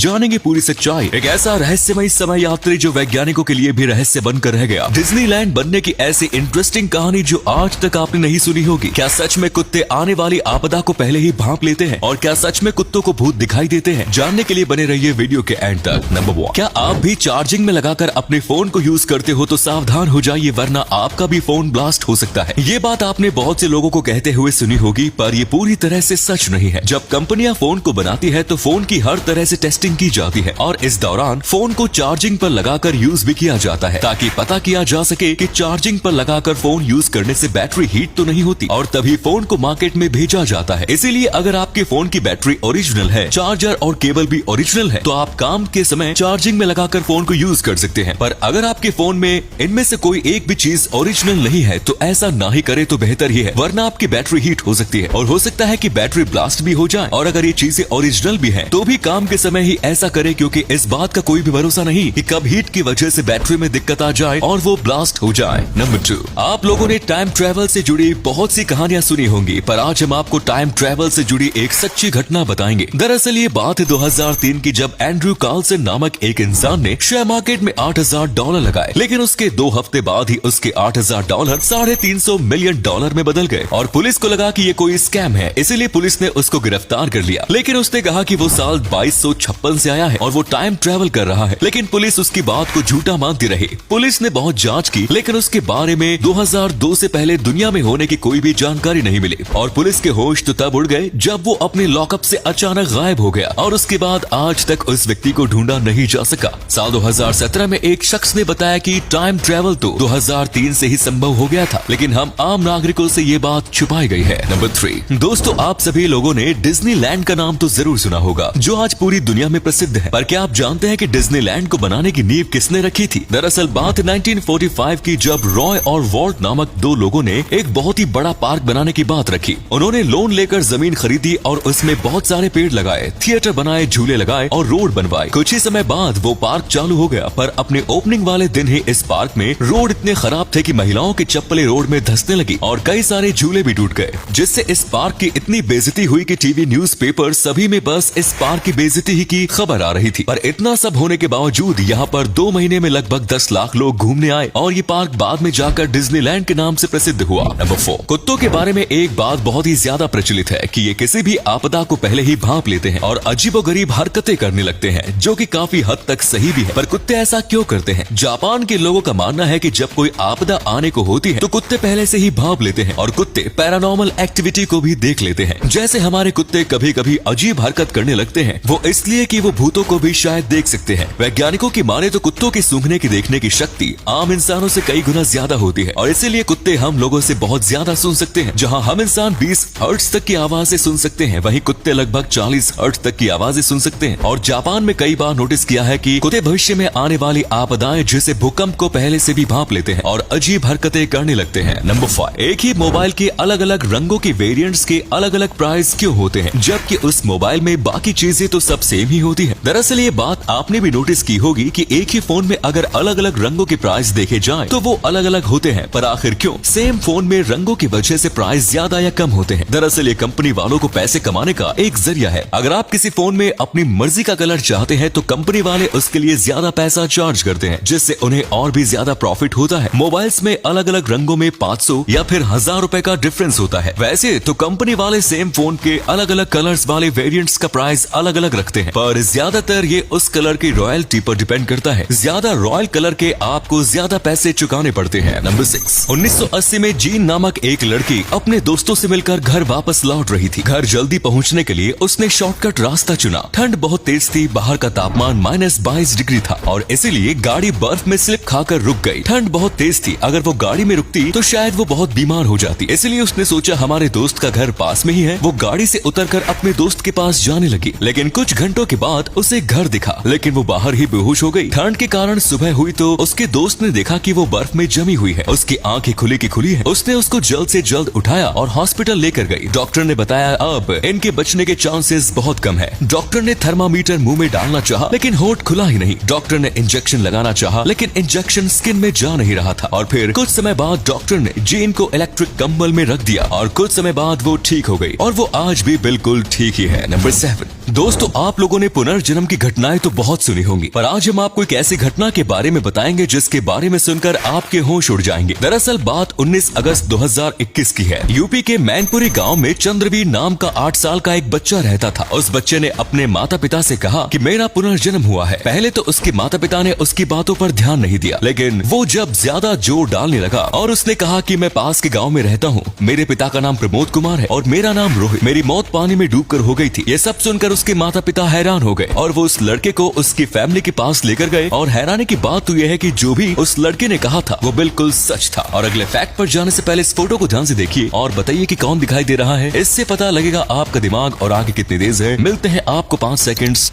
जानेंगे पूरी सच्चाई, एक ऐसा रहस्यमय समय यात्री जो वैज्ञानिकों के लिए भी रहस्य बनकर रह गया। डिज्नीलैंड बनने की ऐसी इंटरेस्टिंग कहानी जो आज तक आपने नहीं सुनी होगी। क्या सच में कुत्ते आने वाली आपदा को पहले ही भांप लेते हैं और क्या सच में कुत्तों को भूत दिखाई देते हैं? जानने के लिए बने रहिए वीडियो के एंड तक। नंबर 1, क्या आप भी चार्जिंग में लगाकर अपने फोन को यूज करते हो तो सावधान हो जाइए, वरना आपका भी फोन ब्लास्ट हो सकता है। ये बात आपने बहुत से लोगों को कहते हुए सुनी होगी, पर ये पूरी तरह से सच नहीं है। जब कंपनियां फोन को बनाती है तो फोन की हर तरह से टेस्टिंग की जाती है और इस दौरान फोन को चार्जिंग पर लगाकर यूज भी किया जाता है, ताकि पता किया जा सके कि चार्जिंग पर लगाकर फोन यूज करने से बैटरी हीट तो नहीं होती, और तभी फोन को मार्केट में भेजा जाता है। इसीलिए अगर आपके फोन की बैटरी ओरिजिनल है, चार्जर और केबल भी ओरिजिनल है, तो आप काम के समय चार्जिंग में लगाकर फोन को यूज कर सकते हैं। पर अगर आपके फोन में इनमें से कोई एक भी चीज ओरिजिनल नहीं है तो ऐसा ना ही करे तो बेहतर ही है, वरना आपकी बैटरी हीट हो सकती है और हो सकता है कि बैटरी ब्लास्ट भी हो जाए। और अगर ये चीजें ओरिजिनल भी हैं, तो भी काम के समय ही ऐसा करे, क्योंकि इस बात का कोई भी भरोसा नहीं कि कब हीट की वजह से बैटरी में दिक्कत आ जाए और वो ब्लास्ट हो जाए। नंबर 2, आप लोगों ने टाइम ट्रेवल से जुड़ी बहुत सी कहानियां सुनी होंगी, पर आज हम आपको टाइम ट्रेवल से जुड़ी एक सच्ची घटना बताएंगे। दरअसल ये बात है 2003 की, जब एंड्रयू कार्लसन नामक एक इंसान ने शेयर मार्केट में $8,000 लगाए, लेकिन उसके 2 हफ्ते बाद ही उसके $8,000 $350 मिलियन में बदल गए और पुलिस को लगा कि ये कोई स्कैम है, इसीलिए पुलिस ने उसको गिरफ्तार कर लिया। लेकिन उसने कहा कि वो साल 2256 से आया है और वो टाइम ट्रेवल कर रहा है, लेकिन पुलिस उसकी बात को झूठा मानती रही। पुलिस ने बहुत जांच की, लेकिन उसके बारे में 2002 से पहले दुनिया में होने की कोई भी जानकारी नहीं मिली और पुलिस के होश तो तब उड़ गए जब वो अपने लॉकअप से अचानक गायब हो गया और उसके बाद आज तक उस व्यक्ति को ढूंढा नहीं जा सका। साल 2017 में एक शख्स ने बताया कि टाइम ट्रेवल तो 2003 से ही संभव हो गया था, लेकिन हम आम नागरिकों से ये बात छुपाई गई है। नंबर 3, दोस्तों आप सभी लोगों ने डिज्नीलैंड का नाम तो जरूर सुना होगा, जो आज पूरी दुनिया में प्रसिद्ध है। पर क्या आप जानते हैं कि डिज्नीलैंड को बनाने की नींव किसने रखी थी? दरअसल बात 1945 की, जब रॉय और वॉल्ट नामक 2 लोगों ने एक बहुत ही बड़ा पार्क बनाने की बात रखी। उन्होंने लोन लेकर जमीन खरीदी और उसमें बहुत सारे पेड़ लगाए, थिएटर बनाए, झूले लगाए और रोड बनवाए। कुछ ही समय बाद वो पार्क चालू हो गया, पर अपने ओपनिंग वाले दिन ही इस पार्क में रोड इतने खराब थे कि महिलाओं की चप्पलें रोड में धंसने लगी और कई सारे झूले भी टूट गए, जिससे इस पार्क की इतनी बेइज्जती हुई कि टीवी, न्यूज़पेपर सभी में बस इस पार्क की बेइज्जती ही की खबर आ रही थी। पर इतना सब होने के बावजूद यहाँ पर 2 महीने में लगभग 10 लाख लोग घूमने आए और ये पार्क बाद में जाकर डिज्नीलैंड के नाम से प्रसिद्ध हुआ। नंबर 4, कुत्तों के बारे में एक बात बहुत ही ज्यादा प्रचलित है कि ये किसी भी आपदा को पहले ही भांप लेते हैं और अजीबोगरीब हरकतें करने लगते हैं, जो कि काफी हद तक सही भी है। पर कुत्ते ऐसा क्यों करते हैं? जापान के लोगों का मानना है कि जब कोई आपदा आने को होती है तो कुत्ते पहले से ही भांप लेते हैं और कुत्ते पैरानॉर्मल एक्टिविटी को भी देख लेते हैं। जैसे हमारे कुत्ते कभी कभी अजीब हरकत करने लगते हैं, वो इसलिए कि वो भूतों को भी शायद देख सकते हैं। वैज्ञानिकों की माने तो कुत्तों की सूंघने की देखने की शक्ति आम इंसानों से कई गुना ज्यादा होती है और इसीलिए कुत्ते हम लोगों से बहुत ज्यादा सुन सकते हैं। जहाँ हम इंसान 20 हर्ट्ज तक की आवाजें सुन सकते हैं, वहीं कुत्ते लगभग 40 हर्ट्ज तक की आवाजें सुन सकते हैं। और जापान में कई बार नोटिस किया है कि कुत्ते भविष्य में आने वाली आपदाएं जैसे भूकंप को पहले से भी भांप लेते हैं और अजीब हरकतें करने लगते हैं। नंबर 5, एक ही मोबाइल के अलग अलग रंगों के वेरिएंट्स के अलग अलग प्राइस क्यों होते हैं, जबकि उस मोबाइल में बाकी चीजें तो सब सेम ही होती है? दरअसल ये बात आपने भी नोटिस की होगी कि एक ही फोन में अगर अलग अलग रंगों के प्राइस देखे जाएं तो वो अलग अलग होते हैं, पर आखिर क्यों? सेम फोन में रंगों की वजह से प्राइस ज्यादा या कम होते हैं। दरअसल ये कंपनी वालों को पैसे कमाने का एक जरिया है। अगर आप किसी फोन में अपनी मर्जी का कलर चाहते हैं तो कंपनी वाले उसके लिए ज्यादा पैसा चार्ज करते हैं, जिससे उन्हें और भी ज्यादा प्रॉफिट होता है। मोबाइल्स में अलग अलग रंगों में 500 या फिर 1000 रुपए का डिफरेंस होता है। वैसे तो कंपनी वाले सेम फोन के अलग अलग कलर्स वाले वेरिएंट्स का प्राइस अलग अलग रखते हैं, पर ज्यादातर ये उस कलर की रॉयल्टी पर डिपेंड करता है। ज्यादा रॉयल कलर के आपको ज्यादा पैसे चुकाने पड़ते हैं। नंबर 6, 1980 में जीन नामक एक लड़की अपने दोस्तों से मिलकर घर वापस लौट रही थी। घर जल्दी पहुंचने के लिए उसने शॉर्टकट रास्ता चुना। ठंड बहुत तेज थी, बाहर का तापमान -22 डिग्री था और इसीलिए गाड़ी बर्फ में स्लिप खाकर रुक गई। ठंड बहुत तेज थी, अगर वो गाड़ी में रुकती तो शायद वो बहुत बीमार हो जाती, इसलिए उसने सोचा हमारे दोस्त का घर पास में ही है। वो गाड़ी से उतरकर अपने दोस्त के पास जाने लगी, लेकिन कुछ घंटों के बाद उसे घर दिखा, लेकिन वो बाहर ही बेहोश हो गई। ठंड के कारण सुबह हुई तो उसके दोस्त ने देखा कि वो बर्फ में जमी हुई है। उसकी आंखें खुली की खुली है। उसने उसको जल्द से जल्द उठाया और हॉस्पिटल लेकर गई। डॉक्टर ने बताया अब इनके बचने के चांसेस बहुत कम है। डॉक्टर ने थर्मामीटर मुंह में डालना चाहा, लेकिन होठ खुला ही नहीं। डॉक्टर ने इंजेक्शन लगाना चाहा, लेकिन इंजेक्शन स्किन में जा नहीं रहा था। और फिर कुछ समय बाद डॉक्टर ने जीन को इलेक्ट्रिक कंबल में रख दिया और कुछ समय बाद वो ठीक हो गई और वो आज भी बिल्कुल ठीक ही है। नंबर 7, दोस्तों, आप लोगों ने पुनर्जन्म की घटनाएं तो बहुत सुनी होंगी, पर आज हम आपको एक ऐसी घटना के बारे में बताएंगे जिसके बारे में सुनकर आपके होश उड़ जाएंगे। दरअसल बात 19 अगस्त 2021 की है। यूपी के मैनपुरी गांव में चंद्रवीर नाम का 8 साल का एक बच्चा रहता था। उस बच्चे ने अपने माता पिता से कहा कि मेरा पुनर्जन्म हुआ है। पहले तो उसके माता पिता ने उसकी बातों पर ध्यान नहीं दिया, लेकिन वो जब ज्यादा जोर डालने लगा और उसने कहा कि मैं पास के गाँव में रहता हूँ, मेरे पिता का नाम प्रमोद कुमार है और मेरा नाम रोहित, मेरी मौत पानी में डूबकर हो गई थी। ये सब सुनकर उसके माता पिता हैरान हो गए और वो उस लड़के को उसकी फैमिली के पास लेकर गए। और हैरानी की बात तो यह है कि जो भी उस लड़के ने कहा था वो बिल्कुल सच था। और अगले फैक्ट पर जाने से पहले इस फोटो को ध्यान से देखिए और बताइए कि कौन दिखाई दे रहा है। इससे पता लगेगा आपका दिमाग और आगे कितनी तेज है। मिलते हैं आपको 5 सेकंड्स।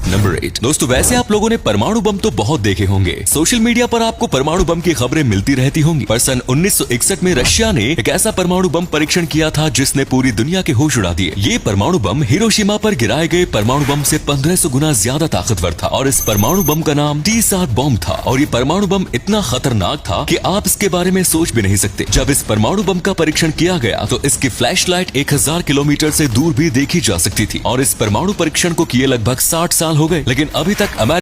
नंबर 8। दोस्तों, वैसे आप लोगों ने परमाणु बम तो बहुत देखे होंगे। सोशल मीडिया पर आपको परमाणु बम की खबरें मिलती रहती होंगी, पर सन 1961 में रशिया ने एक ऐसा परमाणु बम परीक्षण किया था जिसने पूरी दुनिया के होश उड़ा दिए। ये परमाणु बम हिरोशिमा पर गिराए गए परमाणु बम से 1500 गुना ज्यादा ताकतवर था और इस परमाणु बम का नाम T-7 बम था। और ये परमाणु बम इतना खतरनाक था कि आप इसके बारे में सोच भी नहीं सकते। जब इस परमाणु बम का परीक्षण किया गया तो इसकी फ्लैशलाइट 1000 किलोमीटर से दूर भी देखी जा सकती थी। और इस परमाणु परीक्षण को किए लगभग 60 साल हो गए, लेकिन अभी तक